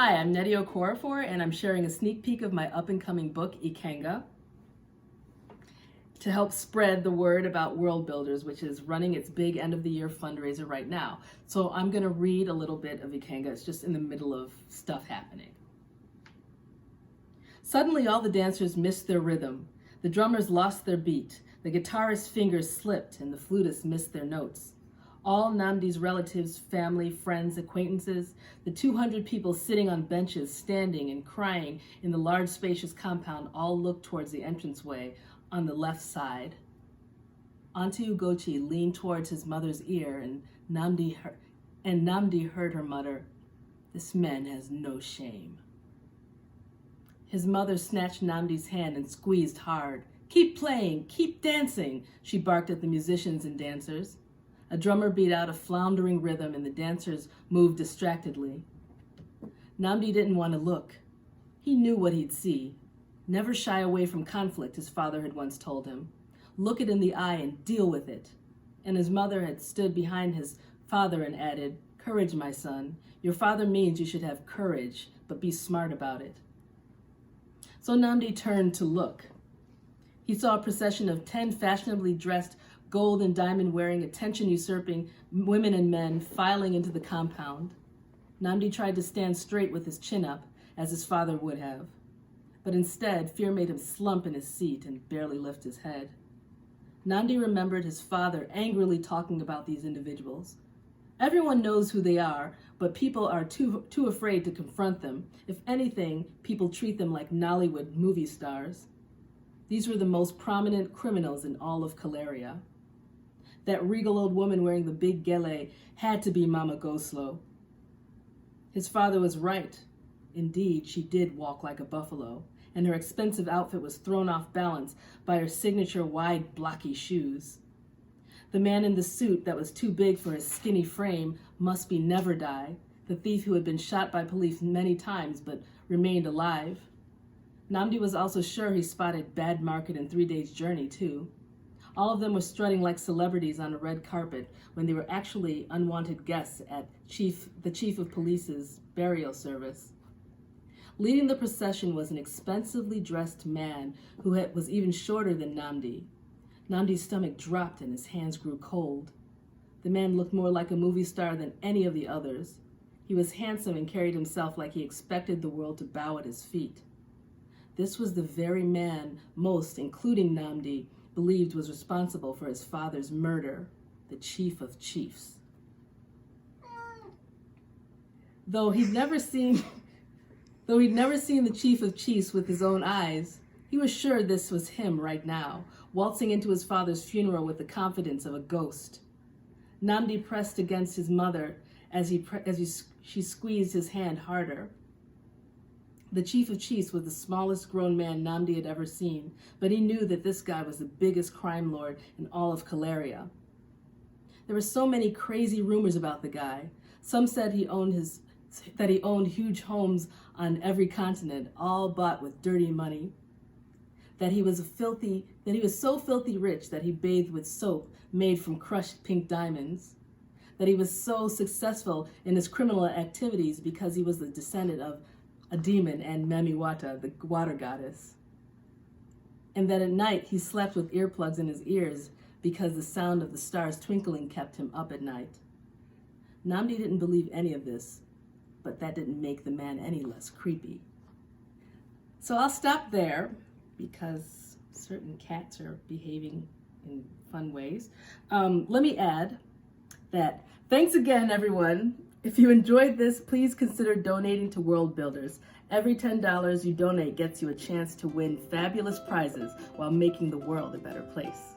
Hi, I'm Nnedi Okorafor, and I'm sharing a sneak peek of my up-and-coming book, Ikenga, to help spread the word about Worldbuilders, which is running its big end-of-the-year fundraiser right now. So I'm going to read a little bit of Ikenga. It's just in the middle of stuff happening. Suddenly, all the dancers missed their rhythm. The drummers lost their beat. The guitarist's fingers slipped, and the flutists missed their notes. All Nnamdi's relatives, family, friends, acquaintances, the 200 people sitting on benches, standing and crying in the large spacious compound all looked towards the entranceway on the left side. Auntie Ugochi leaned towards his mother's ear, and Nnamdi heard her mutter, "This man has no shame." His mother snatched Nnamdi's hand and squeezed hard. "Keep playing, keep dancing," she barked at the musicians and dancers. A drummer beat out a floundering rhythm and the dancers moved distractedly. Nnamdi didn't want to look. He knew what he'd see. Never shy away from conflict, his father had once told him. Look it in the eye and deal with it. And his mother had stood behind his father and added, "Courage, my son. Your father means you should have courage, but be smart about it." So Nnamdi turned to look. He saw a procession of 10 fashionably dressed, gold and diamond wearing, attention usurping women and men filing into the compound. Nnamdi tried to stand straight with his chin up, as his father would have. But instead, fear made him slump in his seat and barely lift his head. Nnamdi remembered his father angrily talking about these individuals. Everyone knows who they are, but people are too afraid to confront them. If anything, people treat them like Nollywood movie stars. These were the most prominent criminals in all of Kalaria. That regal old woman wearing the big gele had to be Mama Goslow. His father was right. Indeed, she did walk like a buffalo, and her expensive outfit was thrown off balance by her signature wide, blocky shoes. The man in the suit that was too big for his skinny frame must be Never Die, the thief who had been shot by police many times but remained alive. Nnamdi was also sure he spotted Bad Market and 3 Days Journey, too. All of them were strutting like celebrities on a red carpet when they were actually unwanted guests at the chief of police's burial service. Leading the procession was an expensively dressed man who was even shorter than Nnamdi. Nnamdi's stomach dropped and his hands grew cold. The man looked more like a movie star than any of the others. He was handsome and carried himself like he expected the world to bow at his feet. This was the very man most, including Nnamdi, believed was responsible for his father's murder, the chief of chiefs. Though he'd never seen the chief of chiefs with his own eyes, he was sure this was him right now, waltzing into his father's funeral with the confidence of a ghost. Nnamdi pressed against his mother as she squeezed his hand harder. The chief of chiefs was the smallest grown man Nnamdi had ever seen, but he knew that this guy was the biggest crime lord in all of Kalaria. There were so many crazy rumors about the guy. Some said he owned huge homes on every continent, all bought with dirty money. That he was so filthy rich that he bathed with soap made from crushed pink diamonds. That he was so successful in his criminal activities because he was the descendant of a demon and Mamiwata, the water goddess. And that at night he slept with earplugs in his ears because the sound of the stars twinkling kept him up at night. Nnamdi didn't believe any of this, but that didn't make the man any less creepy. So I'll stop there because certain cats are behaving in fun ways. Let me add that thanks again, everyone. If you enjoyed this, please consider donating to Worldbuilders. Every $10 you donate gets you a chance to win fabulous prizes while making the world a better place.